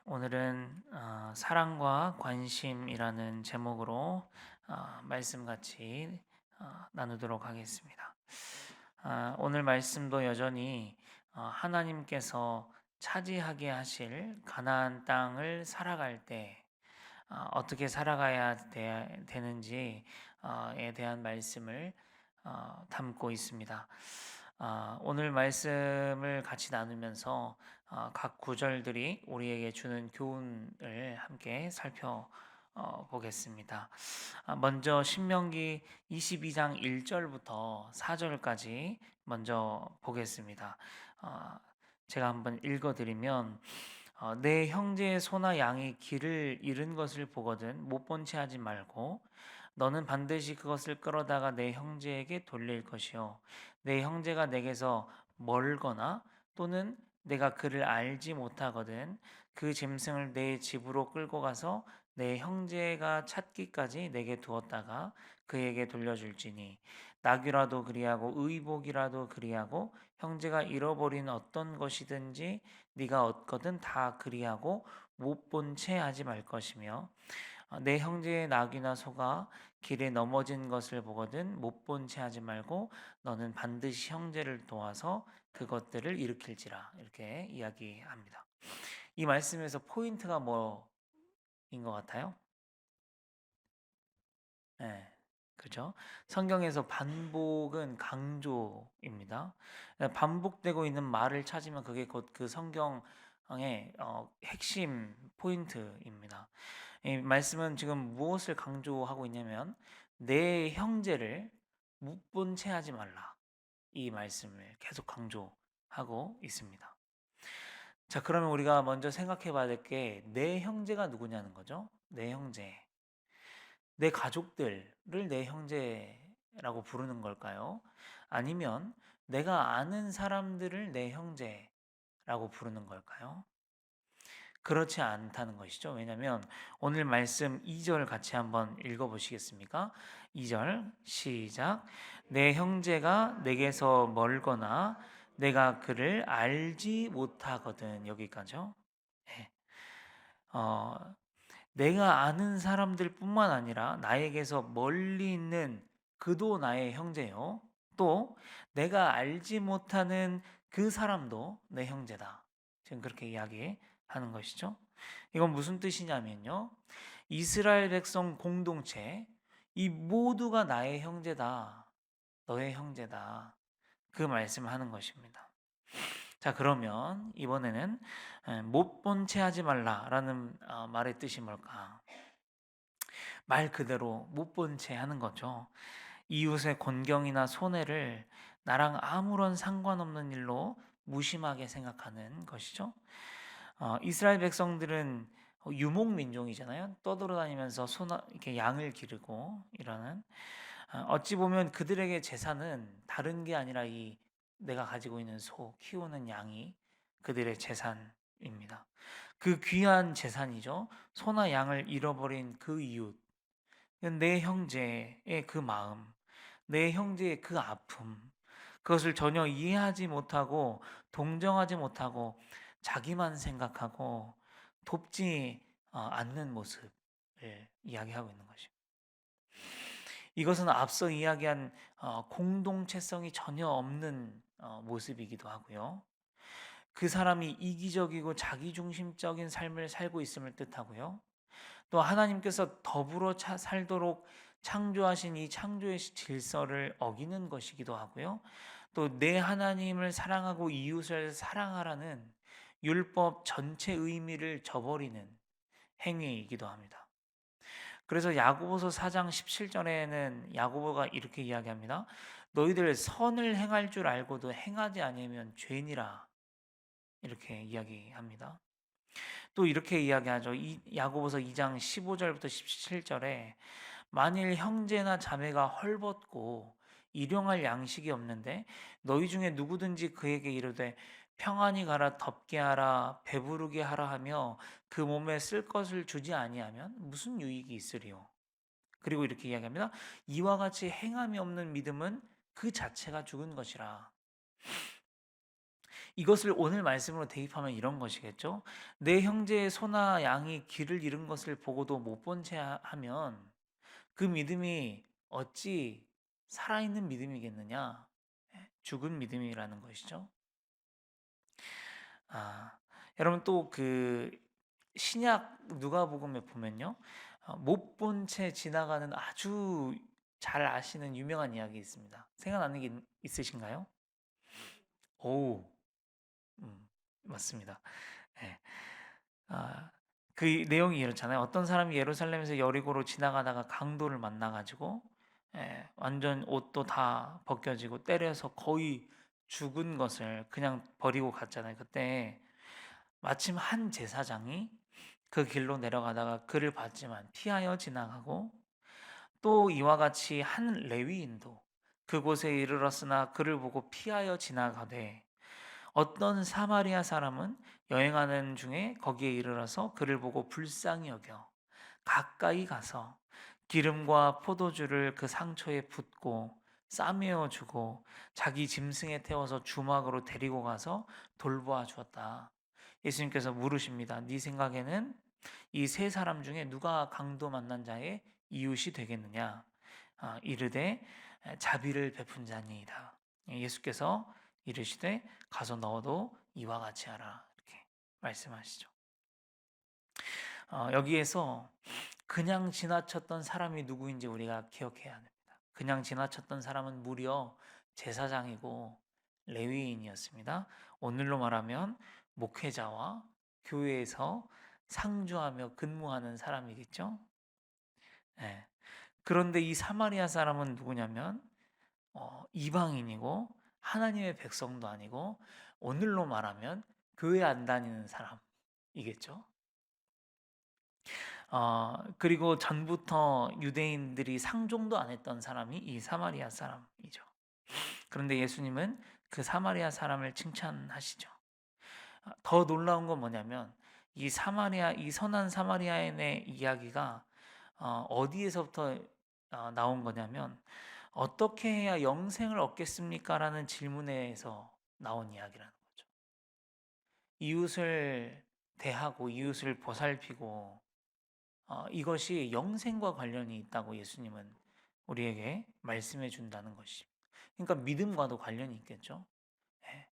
오늘은 사랑과 관심이라는 제목으로 말씀 같이 나누도록 하겠습니다. 오늘 말씀도 여전히 하나님께서 차지하게 하실 가나안 땅을 살아갈 때 어떻게 살아가야 되는지에 대한 말씀을 담고 있습니다. 오늘 말씀을 같이 나누면서 각 구절들이 우리에게 주는 교훈을 함께 살펴보겠습니다. 먼저 신명기 22장 1절부터 4절까지 먼저 보겠습니다. 어, 제가 한번 읽어드리면 내 형제의 소나 양이 길을 잃은 것을 보거든 못 본 채 하지 말고 너는 반드시 그것을 끌어다가 내 형제에게 돌릴 것이요 내 형제가 내게서 멀거나 또는 내가 그를 알지 못하거든 그 짐승을 내 집으로 끌고 가서 내 형제가 찾기까지 내게 두었다가 그에게 돌려줄지니 낙이라도 그리하고 의복이라도 그리하고 형제가 잃어버린 어떤 것이든지 네가 얻거든 다 그리하고 못 본 채 하지 말 것이며 내 형제의 낙이나 소가 길에 넘어진 것을 보거든 못 본 채 하지 말고 너는 반드시 형제를 도와서 그것들을 일으킬지라 이렇게 이야기합니다. 이 말씀에서 포인트가 뭐인 것 같아요? 네, 그죠? 성경에서 반복은 강조입니다. 반복되고 있는 말을 찾으면 그게 곧 그 성경의 핵심 포인트입니다. 이 말씀은 지금 무엇을 강조하고 있냐면 내 형제를 못 본 채 하지 말라. 이 말씀을 계속 강조하고 있습니다. 자, 그러면 우리가 먼저 생각해 봐야 될 게 내 형제가 누구냐는 거죠. 내 형제. 내 가족들을 내 형제라고 부르는 걸까요? 아니면 내가 아는 사람들을 내 형제라고 부르는 걸까요? 그렇지 않다는 것이죠. 왜냐하면 오늘 말씀 2절 같이 한번 읽어보시겠습니까? 2절 시작. 내 형제가 내게서 멀거나 내가 그를 알지 못하거든. 여기까지요. 네. 어, 내가 아는 사람들 뿐만 아니라 나에게서 멀리 있는 그도 나의 형제요. 또 내가 알지 못하는 그 사람도 내 형제다. 지금 그렇게 이야기하는 것이죠. 이건 무슨 뜻이냐면요. 이스라엘 백성 공동체, 이 모두가 나의 형제다. 너의 형제다. 그 말씀을 하는 것입니다. 자, 그러면 이번에는 못 본 채 하지 말라라는 말의 뜻이 뭘까? 말 그대로 못 본 채 하는 거죠. 이웃의 곤경이나 손해를 나랑 아무런 상관없는 일로 무심하게 생각하는 것이죠. 이스라엘 백성들은 유목 민족이잖아요. 떠돌아다니면서 이렇게 양을 기르고 이러는 어찌 보면 그들에게 재산은 다른 게 아니라 이 내가 가지고 있는 소, 키우는 양이 그들의 재산입니다. 그 귀한 재산이죠. 소나 양을 잃어버린 그 이웃, 내 형제의 그 마음, 내 형제의 그 아픔, 그것을 전혀 이해하지 못하고 동정하지 못하고 자기만 생각하고 돕지 않는 모습을 이야기하고 있는 것입니다. 이것은 앞서 이야기한 공동체성이 전혀 없는 모습이기도 하고요. 그 사람이 이기적이고 자기중심적인 삶을 살고 있음을 뜻하고요. 또 하나님께서 더불어 살도록 창조하신 이 창조의 질서를 어기는 것이기도 하고요. 또 내 하나님을 사랑하고 이웃을 사랑하라는 율법 전체 의미를 저버리는 행위이기도 합니다. 그래서 야고보서 4장 17절에는 야고보가 이렇게 이야기합니다. 너희들 선을 행할 줄 알고도 행하지 아니하면 죄니라. 이렇게 이야기합니다. 또 이렇게 이야기하죠. 야고보서 2장 15절부터 17절에 만일 형제나 자매가 헐벗고 일용할 양식이 없는데 너희 중에 누구든지 그에게 이르되 평안히 가라 덥게 하라 배부르게 하라 하며 그 몸에 쓸 것을 주지 아니하면 무슨 유익이 있으리요. 그리고 이렇게 이야기합니다. 이와 같이 행함이 없는 믿음은 그 자체가 죽은 것이라. 이것을 오늘 말씀으로 대입하면 이런 것이겠죠. 내 형제의 소나 양이 길을 잃은 것을 보고도 못 본 채 하면 그 믿음이 어찌 살아있는 믿음이겠느냐? 예, 죽은 믿음이라는 것이죠. 아, 여러분 또 그 신약 누가복음에 보면요. 못 본 채 지나가는 아주 잘 아시는 유명한 이야기 있습니다. 생각나는 게 있으신가요? 오, 맞습니다. 예. 아, 그 내용이 이렇잖아요. 어떤 사람이 예루살렘에서 여리고로 지나가다가 강도를 만나가지고 완전 옷도 다 벗겨지고 때려서 거의 죽은 것을 그냥 버리고 갔잖아요. 그때 마침 한 제사장이 그 길로 내려가다가 그를 봤지만 피하여 지나가고 또 이와 같이 한 레위인도 그곳에 이르렀으나 그를 보고 피하여 지나가되 어떤 사마리아 사람은 여행하는 중에 거기에 이르러서 그를 보고 불쌍히 여겨 가까이 가서 기름과 포도주를 그 상처에 붓고 싸매어 주고 자기 짐승에 태워서 주막으로 데리고 가서 돌보아 주었다. 예수님께서 물으십니다. 네 생각에는 이 세 사람 중에 누가 강도 만난 자의 이웃이 되겠느냐? 이르되 자비를 베푼 자니이다. 예수께서 이르시되 가서 너도 이와 같이 하라 이렇게 말씀하시죠. 여기에서 그냥 지나쳤던 사람이 누구인지 우리가 기억해야 합니다. 그냥 지나쳤던 사람은 무려 제사장이고 레위인이었습니다. 오늘로 말하면 목회자와 교회에서 상주하며 근무하는 사람이겠죠. 네. 그런데 이 사마리아 사람은 누구냐면 이방인이고 하나님의 백성도 아니고 오늘로 말하면 교회 안 다니는 사람이겠죠. 그리고 전부터 유대인들이 상종도 안 했던 사람이 이 사마리아 사람이죠. 그런데 예수님은 그 사마리아 사람을 칭찬하시죠. 더 놀라운 건 뭐냐면 이 선한 사마리아인의 이야기가 어디에서부터 나온 거냐면 어떻게 해야 영생을 얻겠습니까? 라는 질문에서 나온 이야기라는 거죠. 이웃을 대하고 이웃을 보살피고 이것이 영생과 관련이 있다고 예수님은 우리에게 말씀해 준다는 것입니다. 그러니까 믿음과도 관련이 있겠죠. 예.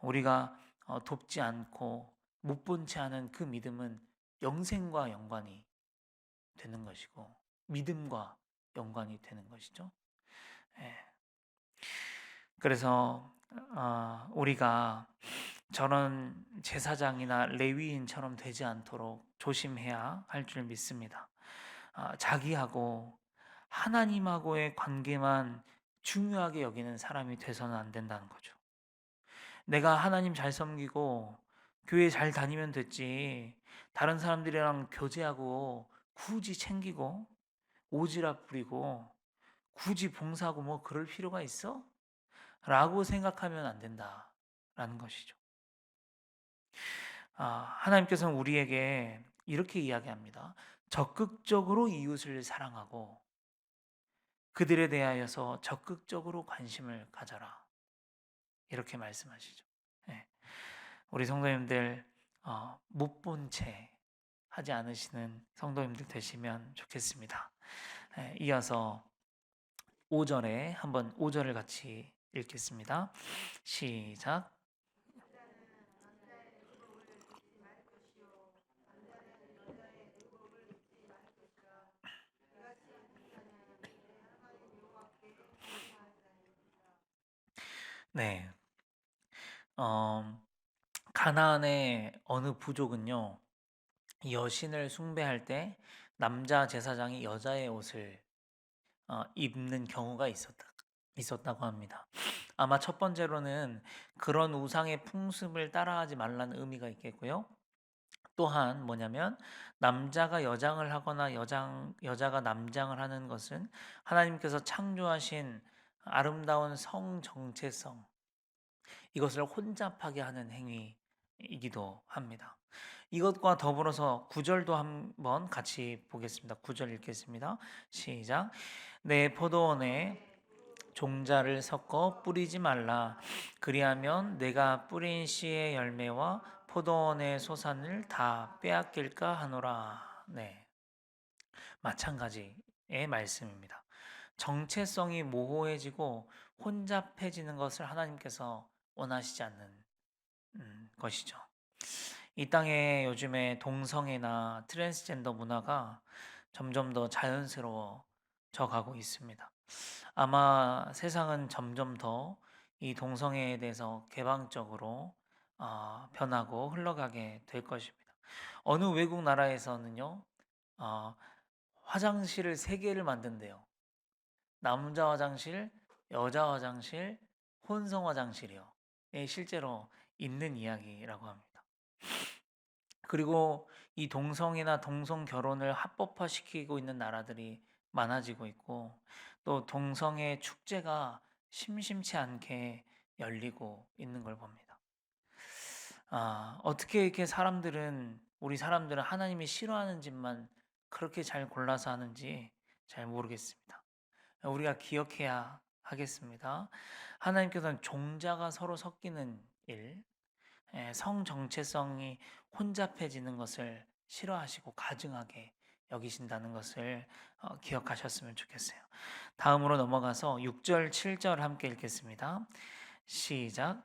우리가 돕지 않고 못 본 채 하는 그 믿음은 영생과 연관이 되는 것이고 믿음과 연관이 되는 것이죠. 예. 그래서 우리가 저런 제사장이나 레위인처럼 되지 않도록 조심해야 할 줄 믿습니다. 자기하고 하나님하고의 관계만 중요하게 여기는 사람이 돼서는 안 된다는 거죠. 내가 하나님 잘 섬기고 교회 잘 다니면 됐지. 다른 사람들이랑 교제하고 굳이 챙기고 오지랖 부리고 굳이 봉사하고 뭐 그럴 필요가 있어? 라고 생각하면 안 된다라는 것이죠. 하나님께서는 우리에게 이렇게 이야기합니다. 적극적으로 이웃을 사랑하고 그들에 대하여서 적극적으로 관심을 가져라. 이렇게 말씀하시죠. 예. 우리 성도님들 못 본 채 하지 않으시는 성도님들 되시면 좋겠습니다. 이어서 5절에 한번 5절을 같이 읽겠습니다. 시작. 네. 어, 가나안의 어느 부족은요. 여신을 숭배할 때 남자 제사장이 여자의 옷을 입는 경우가 있었다고 합니다. 아마 첫 번째로는 그런 우상의 풍습을 따라하지 말라는 의미가 있겠고요. 또한 뭐냐면 남자가 여장을 하거나 여자가 남장을 하는 것은 하나님께서 창조하신 아름다운 성 정체성 이것을 혼잡하게 하는 행위이기도 합니다. 이것과 더불어서 9절도 한번 같이 보겠습니다. 9절 읽겠습니다. 시작. 내 포도원에 종자를 섞어 뿌리지 말라. 그리하면 내가 뿌린 씨의 열매와 포도원의 소산을 다 빼앗길까 하노라. 네, 마찬가지의 말씀입니다. 정체성이 모호해지고 혼잡해지는 것을 하나님께서 원하시지 않는 것이죠. 이 땅에 요즘에 동성애나 트랜스젠더 문화가 점점 더 자연스러워져 가고 있습니다. 아마 세상은 점점 더 이 동성애에 대해서 개방적으로 변하고 흘러가게 될 것입니다. 어느 외국 나라에서는요, 어, 화장실을 세 개를 만든대요. 남자 화장실, 여자 화장실, 혼성 화장실이요. 예, 실제로 있는 이야기라고 합니다. 그리고 이 동성이나 동성 결혼을 합법화시키고 있는 나라들이 많아지고 있고, 또 동성애 축제가 심심치 않게 열리고 있는 걸 봅니다. 어떻게 이렇게 우리 사람들은 하나님이 싫어하는 짓만 그렇게 잘 골라서 하는지 잘 모르겠습니다. 우리가 기억해야 하겠습니다. 하나님께서는 종자가 서로 섞이는 일, 성 정체성이 혼잡해지는 것을 싫어하시고 가증하게 여기신다는 것을 기억하셨으면 좋겠어요. 다음으로 넘어가서 6절, 7절 함께 읽겠습니다. 시작.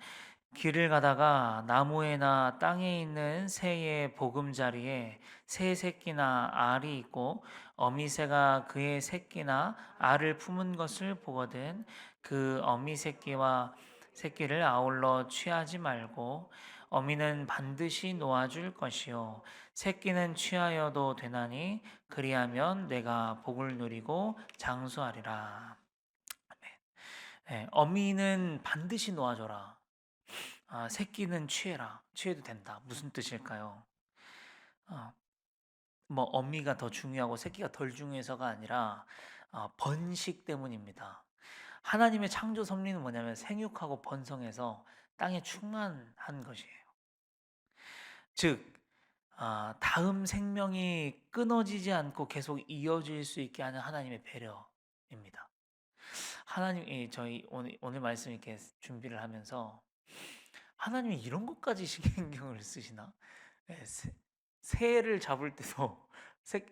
길을 가다가 나무에나 땅에 있는 새의 보금자리에 새 새끼나 알이 있고 어미새가 그의 새끼나 알을 품은 것을 보거든 그 어미 새끼를 아울러 취하지 말고 어미는 반드시 놓아줄 것이요 새끼는 취하여도 되나니 그리하면 내가 복을 누리고 장수하리라. 네, 어미는 반드시 놓아줘라. 새끼는 취해라. 취해도 된다. 무슨 뜻일까요? 어, 뭐 어미가 더 중요하고 새끼가 덜 중요해서가 아니라 번식 때문입니다. 하나님의 창조 섭리는 뭐냐면 생육하고 번성해서 땅에 충만한 것이에요. 즉 다음 생명이 끊어지지 않고 계속 이어질 수 있게 하는 하나님의 배려입니다. 하나님이 저희 오늘 말씀 이렇게 준비를 하면서 하나님이 이런 것까지 신경을 쓰시나? 네, 새를 잡을 때도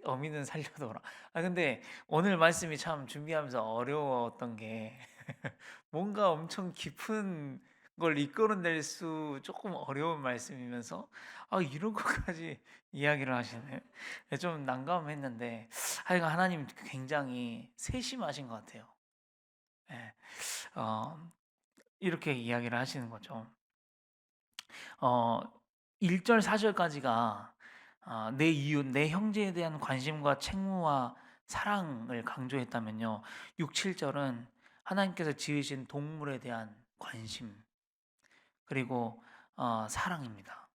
어미는 살려둬라. 근데 오늘 말씀이 참 준비하면서 어려웠던 게 뭔가 엄청 깊은 걸 이끌어낼 수 조금 어려운 말씀이면서 이런 것까지 이야기를 하시네. 네, 좀 난감했는데 하여간 하나님 굉장히 세심하신 것 같아요. 네, 어, 이렇게 이야기를 하시는 거죠. 어, 1절 4절까지가 내 이웃, 내 형제에 대한 관심과 책무와 사랑을 강조했다면요. 6, 7절은 하나님께서 지으신 동물에 대한 관심 그리고 사랑입니다.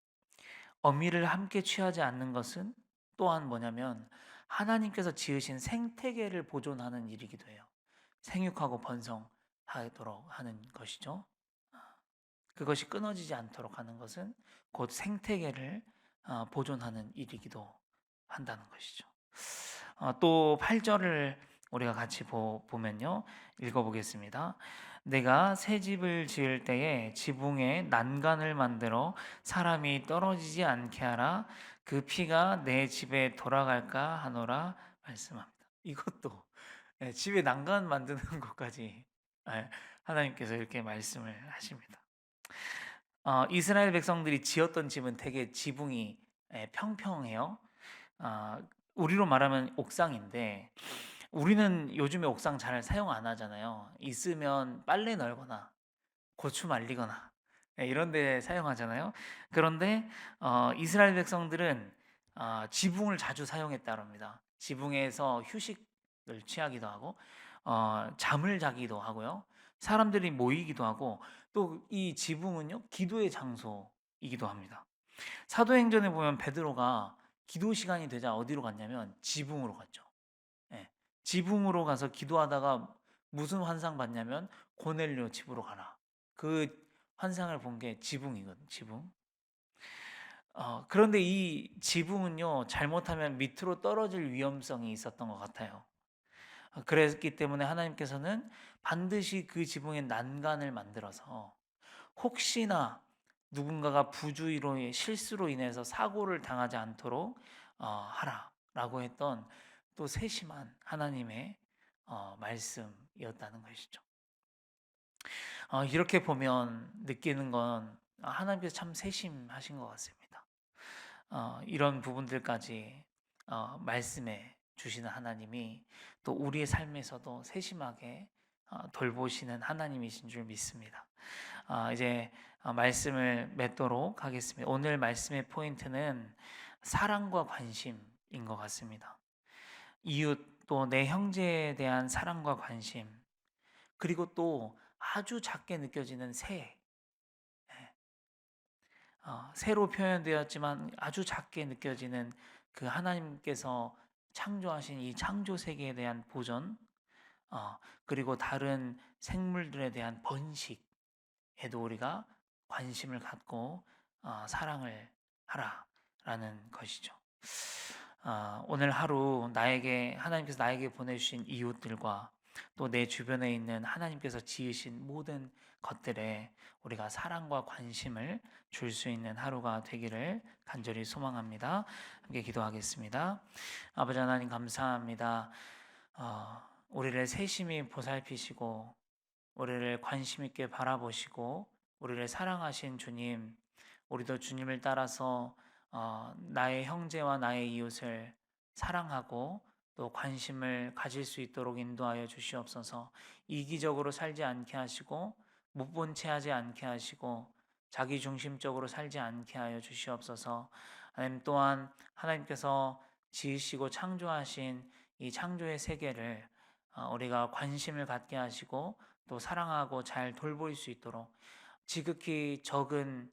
어미를 함께 취하지 않는 것은 또한 뭐냐면 하나님께서 지으신 생태계를 보존하는 일이기도 해요. 생육하고 번성하도록 하는 것이죠. 그것이 끊어지지 않도록 하는 것은 곧 생태계를 보존하는 일이기도 한다는 것이죠. 또 8절을 우리가 같이 보면요. 읽어보겠습니다. 내가 새 집을 지을 때에 지붕에 난간을 만들어 사람이 떨어지지 않게 하라. 그 피가 내 집에 돌아갈까 하노라 말씀합니다. 이것도 집에 난간 만드는 것까지 하나님께서 이렇게 말씀을 하십니다. 이스라엘 백성들이 지었던 집은 되게 지붕이 평평해요. 아, 우리로 말하면 옥상인데 우리는 요즘에 옥상 잘 사용 안 하잖아요. 있으면 빨래 널거나 고추 말리거나 이런 데 사용하잖아요. 그런데 이스라엘 백성들은 지붕을 자주 사용했다고 합니다. 지붕에서 휴식을 취하기도 하고 잠을 자기도 하고요. 사람들이 모이기도 하고 또 이 지붕은요 기도의 장소이기도 합니다. 사도행전에 보면 베드로가 기도 시간이 되자 어디로 갔냐면 지붕으로 갔죠. 예, 지붕으로 가서 기도하다가 무슨 환상 봤냐면 고넬료 집으로 가라. 그 환상을 본 게 지붕이거든. 지붕. 그런데 이 지붕은요 잘못하면 밑으로 떨어질 위험성이 있었던 것 같아요. 그랬기 때문에 하나님께서는 반드시 그 지붕에 난간을 만들어서 혹시나 누군가가 부주의로 실수로 인해서 사고를 당하지 않도록 하라라고 했던 또 세심한 하나님의 말씀이었다는 것이죠. 이렇게 보면 느끼는 건 하나님께서 참 세심하신 것 같습니다. 이런 부분들까지 말씀해 주시는 하나님이 또 우리의 삶에서도 세심하게 돌보시는 하나님이신 줄 믿습니다. 이제 말씀을 맺도록 하겠습니다. 오늘 말씀의 포인트는 사랑과 관심인 것 같습니다. 이웃 또 내 형제에 대한 사랑과 관심, 그리고 또 아주 작게 느껴지는 새, 새로 표현되었지만 아주 작게 느껴지는 그 하나님께서 창조하신 이 창조 세계에 대한 보전, 그리고 다른 생물들에 대한 번식에도 우리가 관심을 갖고 사랑을 하라라는 것이죠. 오늘 하루 하나님께서 나에게 보내주신 이웃들과 또 내 주변에 있는 하나님께서 지으신 모든 것들에 우리가 사랑과 관심을 줄 수 있는 하루가 되기를 간절히 소망합니다. 함께 기도하겠습니다. 아버지 하나님 감사합니다. 우리를 세심히 보살피시고 우리를 관심 있게 바라보시고 우리를 사랑하신 주님, 우리도 주님을 따라서 나의 형제와 나의 이웃을 사랑하고 또 관심을 가질 수 있도록 인도하여 주시옵소서. 이기적으로 살지 않게 하시고 못 본 채 하지 않게 하시고 자기 중심적으로 살지 않게 하여 주시옵소서. 하나님 또한 하나님께서 지으시고 창조하신 이 창조의 세계를 우리가 관심을 갖게 하시고 또 사랑하고 잘 돌볼 수 있도록 지극히 적은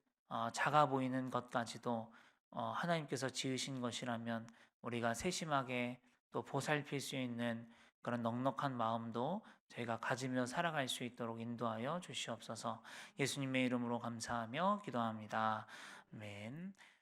작아 보이는 것까지도 하나님께서 지으신 것이라면 우리가 세심하게 또 보살필 수 있는 그런 넉넉한 마음도 저희가 가지며 살아갈 수 있도록 인도하여 주시옵소서. 예수님의 이름으로 감사하며 기도합니다. 아멘.